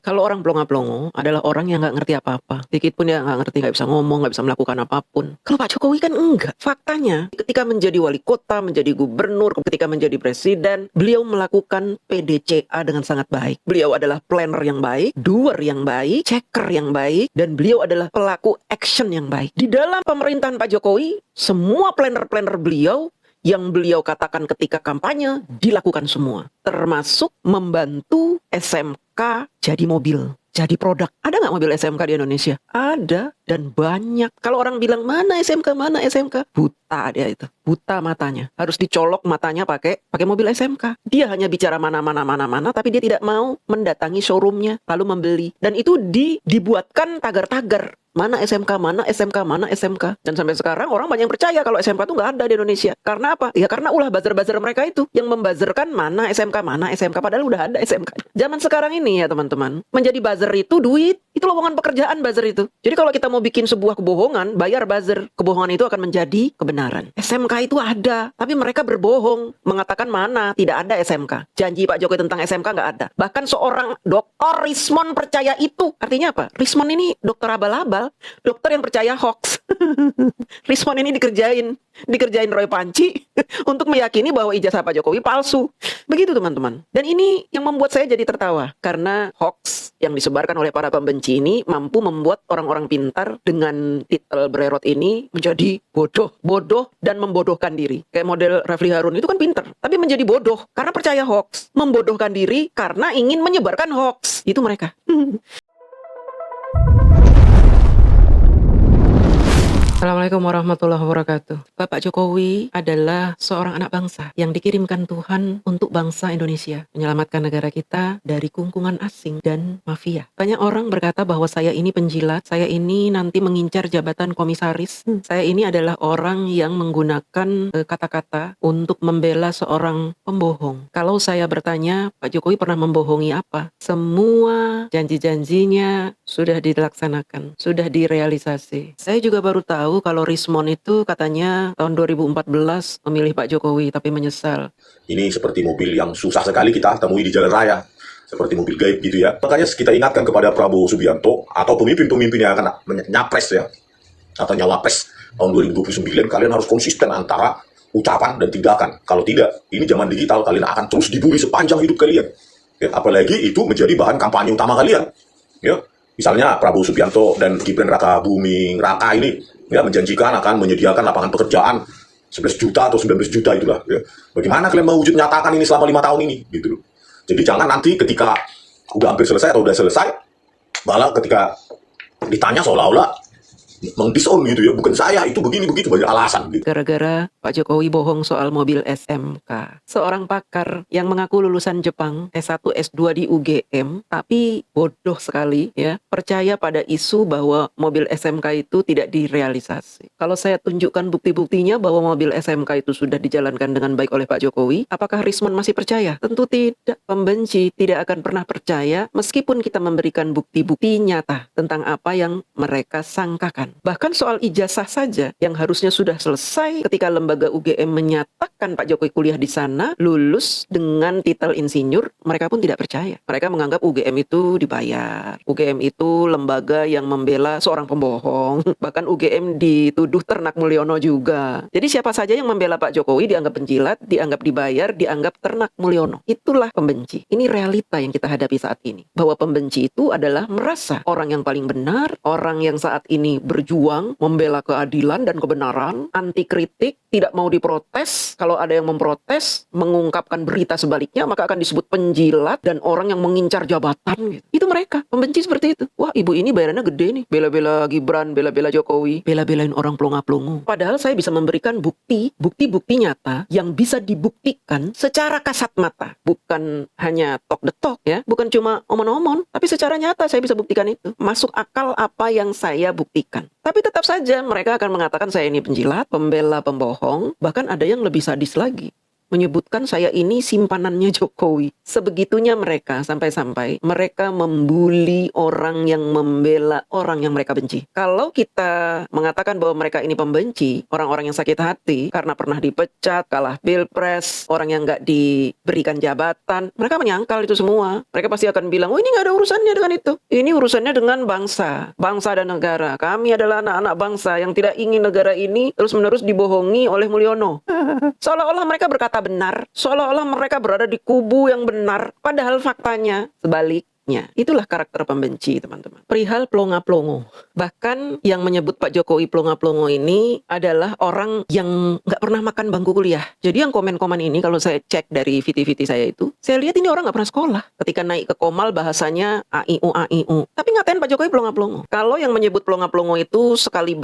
Kalau orang plonga-plongo adalah orang yang nggak ngerti apa-apa. Dikit pun dia nggak ngerti, nggak bisa ngomong, nggak bisa melakukan apapun. Kalau Pak Jokowi kan enggak. Faktanya, ketika menjadi wali kota, menjadi gubernur, ketika menjadi presiden, beliau melakukan PDCA dengan sangat baik. Beliau adalah planner yang baik, doer yang baik, checker yang baik, dan beliau adalah pelaku action yang baik. Di dalam pemerintahan Pak Jokowi, semua planner-planner beliau yang beliau katakan ketika kampanye dilakukan semua, termasuk membantu SMK jadi mobil, jadi produk. Ada nggak mobil SMK di Indonesia? Ada, dan banyak. Kalau orang bilang mana SMK, buta dia itu, buta matanya. Harus dicolok matanya pakai mobil SMK. Dia hanya bicara mana, tapi dia tidak mau mendatangi showroomnya lalu membeli. Dan itu dibuatkan tagar-tagar. Mana SMK, mana SMK, mana SMK. Dan sampai sekarang orang banyak yang percaya kalau SMK itu nggak ada di Indonesia. Karena apa? Ya karena ulah buzzer-buzzer mereka itu yang membuzerkan mana SMK, padahal udah ada SMK. Zaman sekarang ini ya teman-teman, menjadi buzzer itu duit. Itu lowongan pekerjaan buzzer itu. Jadi kalau kita mau bikin sebuah kebohongan, bayar buzzer. Kebohongan itu akan menjadi kebenaran. SMK itu ada, tapi mereka berbohong. Mengatakan mana, tidak ada SMK. Janji Pak Jokowi tentang SMK nggak ada. Bahkan seorang dokter Rismon percaya itu. Artinya apa? Rismon ini dokter abal-abal. Dokter yang percaya hoax. Rismon ini dikerjain Roy Panci untuk meyakini bahwa ijazah Pak Jokowi palsu. Begitu teman-teman. Dan ini yang membuat saya jadi tertawa. Karena hoax yang disebarkan oleh para pembenci ini mampu membuat orang-orang pintar dengan titel bererot ini menjadi bodoh dan membodohkan diri. Kayak model Refli Harun itu kan pintar, tapi menjadi bodoh karena percaya hoax. Membodohkan diri karena ingin menyebarkan hoax. Itu mereka. Assalamualaikum warahmatullahi wabarakatuh. Bapak Jokowi adalah seorang anak bangsa yang dikirimkan Tuhan untuk bangsa Indonesia, menyelamatkan negara kita dari kungkungan asing dan mafia. Banyak orang berkata bahwa saya ini penjilat, saya ini nanti mengincar jabatan komisaris, saya ini adalah orang yang menggunakan kata-kata untuk membela seorang pembohong. Kalau saya bertanya, Pak Jokowi pernah membohongi apa? Semua janji-janjinya sudah dilaksanakan, sudah direalisasi. Saya juga baru tahu kalau Rismon itu katanya tahun 2014 memilih Pak Jokowi tapi menyesal. Ini seperti mobil yang susah sekali kita temui di jalan raya. Seperti mobil gaib gitu ya. Makanya kita ingatkan kepada Prabowo Subianto atau pemimpin-pemimpin yang akan nyapres ya, atau nyawapres tahun 2029, kalian harus konsisten antara ucapan dan tindakan. Kalau tidak, ini zaman digital, kalian akan terus dibully sepanjang hidup kalian. Ya, apalagi itu menjadi bahan kampanye utama kalian. Ya, misalnya Prabowo Subianto dan Gibran Raka Buming Raka ini ya menjanjikan akan menyediakan lapangan pekerjaan 11 juta atau 19 juta itulah. Ya. Bagaimana kalian mewujud nyatakan ini selama 5 tahun ini? Gitu loh. Jadi jangan nanti ketika udah hampir selesai atau udah selesai, malah ketika ditanya seolah-olah mengdisown gitu ya, bukan saya, itu begini begitu, banyak alasan gitu. Gara-gara Pak Jokowi bohong soal mobil SMK. Seorang pakar yang mengaku lulusan Jepang, S1, S2 di UGM, tapi bodoh sekali ya, percaya pada isu bahwa mobil SMK itu tidak direalisasi. Kalau saya tunjukkan bukti-buktinya bahwa mobil SMK itu sudah dijalankan dengan baik oleh Pak Jokowi, apakah Rismon masih percaya? Tentu tidak. Pembenci tidak akan pernah percaya meskipun kita memberikan bukti-bukti nyata tentang apa yang mereka sangkakan. Bahkan soal ijazah saja yang harusnya sudah selesai ketika lembaga UGM menyatakan Pak Jokowi kuliah di sana, lulus dengan titel insinyur, mereka pun tidak percaya. Mereka menganggap UGM itu dibayar. UGM itu lembaga yang membela seorang pembohong. Bahkan UGM dituduh Ternak Mulyono juga. Jadi siapa saja yang membela Pak Jokowi dianggap penjilat, dianggap dibayar, dianggap Ternak Mulyono. Itulah pembenci. Ini realita yang kita hadapi saat ini. Bahwa pembenci itu adalah merasa orang yang paling benar, orang yang saat ini berjuang, membela keadilan dan kebenaran, anti kritik, tidak mau diprotes. Kalau ada yang memprotes, mengungkapkan berita sebaliknya, maka akan disebut penjilat dan orang yang mengincar jabatan. Gitu. Itu mereka, pembenci seperti itu. Wah, ibu ini bayarannya gede nih. Bela-bela Gibran, bela-bela Jokowi, bela-belain orang plonga-plongo. Padahal saya bisa memberikan bukti nyata yang bisa dibuktikan secara kasat mata. Bukan hanya talk the talk ya, bukan cuma omon-omon, tapi secara nyata saya bisa buktikan itu. Masuk akal apa yang saya buktikan. Tapi tetap saja mereka akan mengatakan saya ini penjilat, pembela pembohong, bahkan ada yang lebih sadis lagi. menyebutkan saya ini simpanannya Jokowi. Sebegitunya mereka sampai-sampai mereka membuli orang yang membela orang yang mereka benci. Kalau kita mengatakan bahwa mereka ini pembenci, orang-orang yang sakit hati karena pernah dipecat, kalah pilpres, orang yang nggak diberikan jabatan, mereka menyangkal itu semua. Mereka pasti akan bilang, oh ini nggak ada urusannya dengan itu. Ini urusannya dengan bangsa dan negara. Kami adalah anak-anak bangsa yang tidak ingin negara ini terus-menerus dibohongi oleh Mulyono. Seolah-olah mereka berkata benar, seolah-olah mereka berada di kubu yang benar, padahal faktanya sebaliknya. Itulah karakter pembenci, teman-teman. Perihal plonga-plongo. Bahkan yang menyebut Pak Jokowi plonga-plongo ini adalah orang yang nggak pernah makan bangku kuliah. Jadi yang komen-komen ini, kalau saya cek dari VT-VT saya itu, saya lihat ini orang nggak pernah sekolah. Ketika naik ke Komal bahasanya AIU. Tapi ngatain Pak Jokowi plonga-plongo. Kalau yang menyebut plonga-plongo itu sekali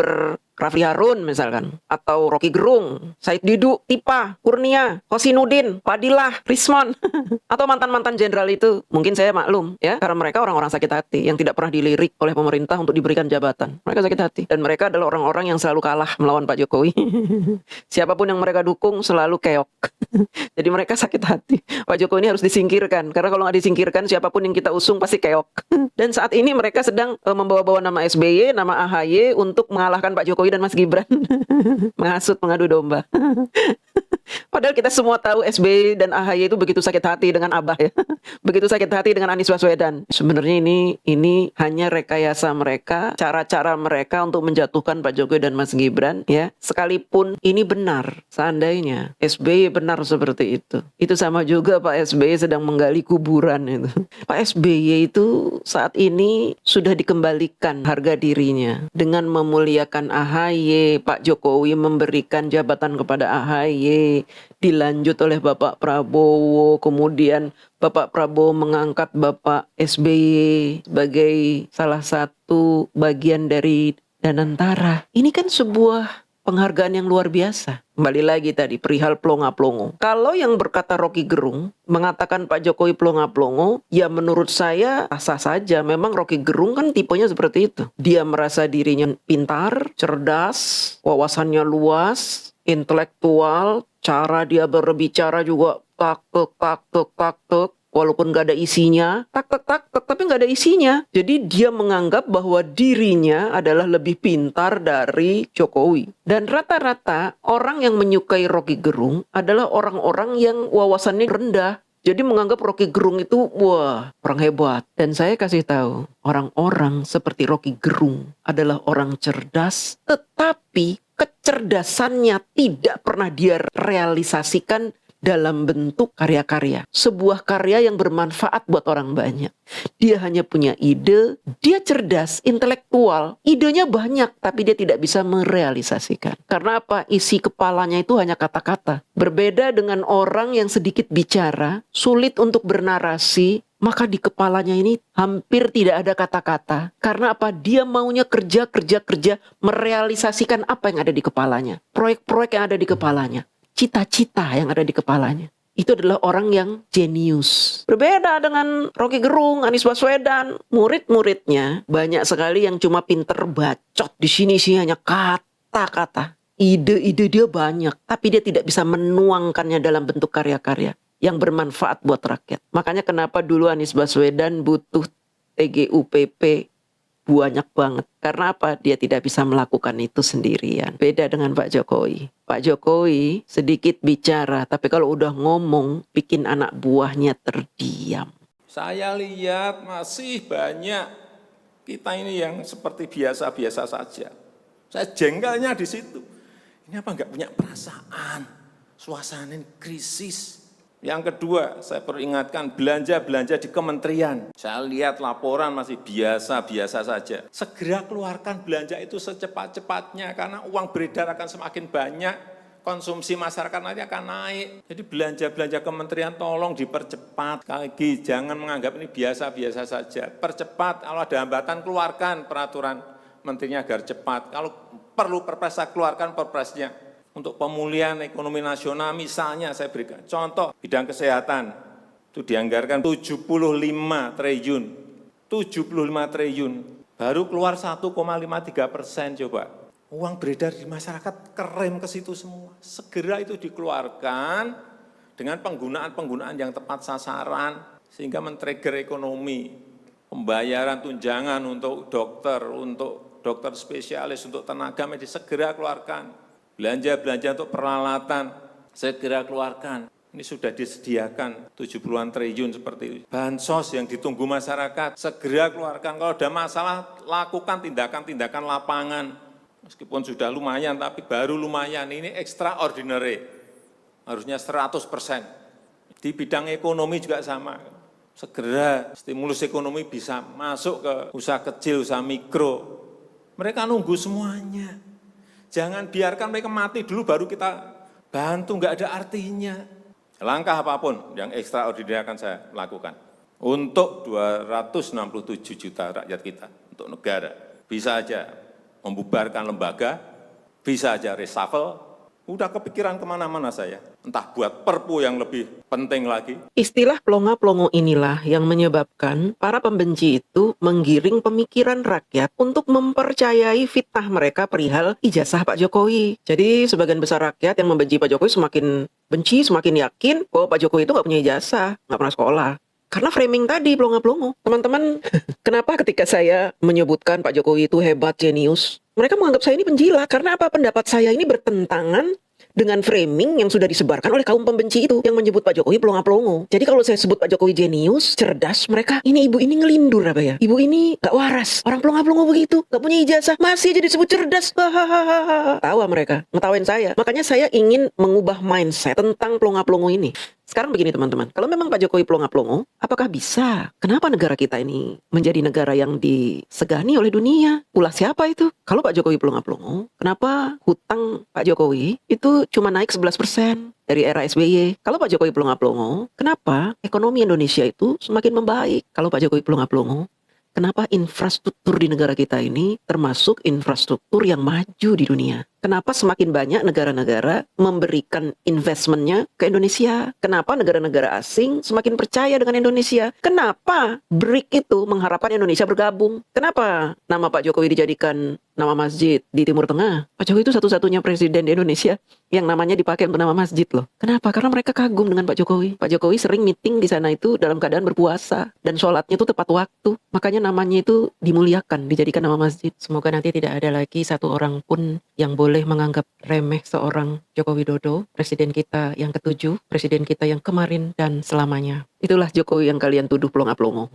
Rafli Harun misalkan, atau Rocky Gerung, Said Didu, Tipa, Kurnia, Hosinudin, Fadilah, Rismon, atau mantan-mantan jenderal itu, mungkin saya maklum ya, karena mereka orang-orang sakit hati yang tidak pernah dilirik oleh pemerintah untuk diberikan jabatan. Mereka sakit hati, dan mereka adalah orang-orang yang selalu kalah melawan Pak Jokowi. Siapapun yang mereka dukung selalu keok. Jadi mereka sakit hati. Pak Jokowi ini harus disingkirkan, karena kalau nggak disingkirkan siapapun yang kita usung pasti keok. Dan saat ini mereka sedang membawa-bawa nama SBY, nama AHY untuk mengalahkan Pak Jokowi dan Mas Gibran. Menghasut, mengadu domba. Padahal kita semua tahu SBY dan AHY itu begitu sakit hati dengan Abah ya. Begitu sakit hati dengan Anies Baswedan. Sebenarnya ini hanya rekayasa mereka, cara-cara mereka untuk menjatuhkan Pak Jokowi dan Mas Gibran ya. Sekalipun ini benar, seandainya SBY benar seperti itu sama juga Pak SBY sedang menggali kuburan itu. Pak SBY itu saat ini sudah dikembalikan harga dirinya dengan memuliakan AHY. Pak Jokowi memberikan jabatan kepada AHY, dilanjut oleh Bapak Prabowo, kemudian Bapak Prabowo mengangkat Bapak SBY sebagai salah satu bagian dari Danantara. Ini kan sebuah penghargaan yang luar biasa. Kembali lagi tadi, perihal plonga-plongo. Kalau yang berkata Rocky Gerung, mengatakan Pak Jokowi plonga-plongo, ya menurut saya sah saja. Memang Rocky Gerung kan tipenya seperti itu. Dia merasa dirinya pintar, cerdas, wawasannya luas, intelektual, cara dia berbicara juga tak-tek, walaupun gak ada isinya, tak, tapi gak ada isinya. Jadi dia menganggap bahwa dirinya adalah lebih pintar dari Jokowi. Dan rata-rata orang yang menyukai Rocky Gerung adalah orang-orang yang wawasannya rendah. Jadi menganggap Rocky Gerung itu, wah, orang hebat. Dan saya kasih tahu, orang-orang seperti Rocky Gerung adalah orang cerdas, tetapi kecerdasannya tidak pernah dia realisasikan dalam bentuk karya-karya. Sebuah karya yang bermanfaat buat orang banyak. Dia hanya punya ide, dia cerdas, intelektual, idenya banyak, tapi dia tidak bisa merealisasikan. Karena apa? Isi kepalanya itu hanya kata-kata. Berbeda dengan orang yang sedikit bicara, sulit untuk bernarasi, maka di kepalanya ini hampir tidak ada kata-kata. Karena apa? Dia maunya kerja, merealisasikan apa yang ada di kepalanya. Proyek-proyek yang ada di kepalanya. Cita-cita yang ada di kepalanya. Itu adalah orang yang jenius. Berbeda dengan Rocky Gerung, Anies Baswedan. Murid-muridnya banyak sekali yang cuma pinter bacot. Di sini sih hanya kata-kata. Ide-ide dia banyak. Tapi dia tidak bisa menuangkannya dalam bentuk karya-karya yang bermanfaat buat rakyat. Makanya kenapa dulu Anies Baswedan butuh TGUPP banyak banget. Karena apa? Dia tidak bisa melakukan itu sendirian. Beda dengan Pak Jokowi. Pak Jokowi sedikit bicara, tapi kalau udah ngomong, bikin anak buahnya terdiam. Saya lihat masih banyak kita ini yang seperti biasa-biasa saja. Saya jengkelnya di situ. Ini apa nggak punya perasaan? Suasana krisis. Yang kedua, saya peringatkan belanja-belanja di kementerian. Saya lihat laporan masih biasa-biasa saja. Segera keluarkan belanja itu secepat-cepatnya karena uang beredar akan semakin banyak, konsumsi masyarakat nanti akan naik. Jadi belanja-belanja kementerian tolong dipercepat. Lagi jangan menganggap ini biasa-biasa saja. Percepat, kalau ada hambatan keluarkan peraturan menterinya agar cepat. Kalau perlu perpres, keluarkan perpresnya. Untuk pemulihan ekonomi nasional misalnya saya berikan contoh bidang kesehatan itu dianggarkan 75 triliun, 75 triliun baru keluar 1,53% coba. Uang beredar di masyarakat kerem ke situ semua. Segera itu dikeluarkan dengan penggunaan-penggunaan yang tepat sasaran, sehingga men-trigger ekonomi, pembayaran tunjangan untuk dokter spesialis, untuk tenaga medis, segera keluarkan. Belanja-belanja untuk peralatan, segera keluarkan. Ini sudah disediakan 70-an triliun seperti itu. Bansos yang ditunggu masyarakat, segera keluarkan. Kalau ada masalah, lakukan tindakan-tindakan lapangan. Meskipun sudah lumayan, tapi baru lumayan. Ini extraordinary. Harusnya 100%. Di bidang ekonomi juga sama. Segera stimulus ekonomi bisa masuk ke usaha kecil, usaha mikro. Mereka nunggu semuanya. Jangan biarkan mereka mati dulu baru kita bantu, nggak ada artinya. Langkah apapun yang ekstraordinari akan saya lakukan untuk 267 juta rakyat kita, untuk negara. Bisa aja membubarkan lembaga, bisa aja reshuffle, udah kepikiran kemana-mana saya. Entah buat perpu yang lebih penting lagi. Istilah plonga-plongo inilah yang menyebabkan para pembenci itu menggiring pemikiran rakyat untuk mempercayai fitnah mereka perihal ijazah Pak Jokowi. Jadi sebagian besar rakyat yang membenci Pak Jokowi semakin benci, semakin yakin bahwa Pak Jokowi itu nggak punya ijazah, nggak pernah sekolah. Karena framing tadi plonga-plongo. Teman-teman, kenapa ketika saya menyebutkan Pak Jokowi itu hebat, jenius, mereka menganggap saya ini penjilat? Karena apa? Pendapat saya ini bertentangan dengan framing yang sudah disebarkan oleh kaum pembenci itu yang menyebut Pak Jokowi plonga-plongo. Jadi kalau saya sebut Pak Jokowi jenius, cerdas, mereka, ini ibu ini ngelindur apa ya? Ibu ini gak waras, orang plonga-plongo begitu, gak punya ijazah, masih aja disebut cerdas. Hahaha. Tawa mereka, ngetawain saya. Makanya saya ingin mengubah mindset tentang plonga-plongo ini. Sekarang begini teman-teman, kalau memang Pak Jokowi plonga-plongo, apakah bisa? Kenapa negara kita ini menjadi negara yang disegani oleh dunia? Ulah siapa itu? Kalau Pak Jokowi plonga-plongo, kenapa hutang Pak Jokowi itu cuma naik 11% dari era SBY? Kalau Pak Jokowi plonga-plongo, kenapa ekonomi Indonesia itu semakin membaik? Kalau Pak Jokowi plonga-plongo, kenapa infrastruktur di negara kita ini termasuk infrastruktur yang maju di dunia? Kenapa semakin banyak negara-negara memberikan investmentnya ke Indonesia? Kenapa negara-negara asing semakin percaya dengan Indonesia? Kenapa BRIC itu mengharapkan Indonesia bergabung? Kenapa nama Pak Jokowi dijadikan nama masjid di Timur Tengah? Pak Jokowi itu satu-satunya presiden di Indonesia yang namanya dipakai untuk nama masjid loh. Kenapa? Karena mereka kagum dengan Pak Jokowi. Pak Jokowi sering meeting di sana itu dalam keadaan berpuasa dan sholatnya itu tepat waktu. Makanya namanya itu dimuliakan, dijadikan nama masjid. Semoga nanti tidak ada lagi satu orang pun yang boleh menganggap remeh seorang Joko Widodo, presiden kita yang ke-7, presiden kita yang kemarin dan selamanya. Itulah Jokowi yang kalian tuduh plonga-plongo.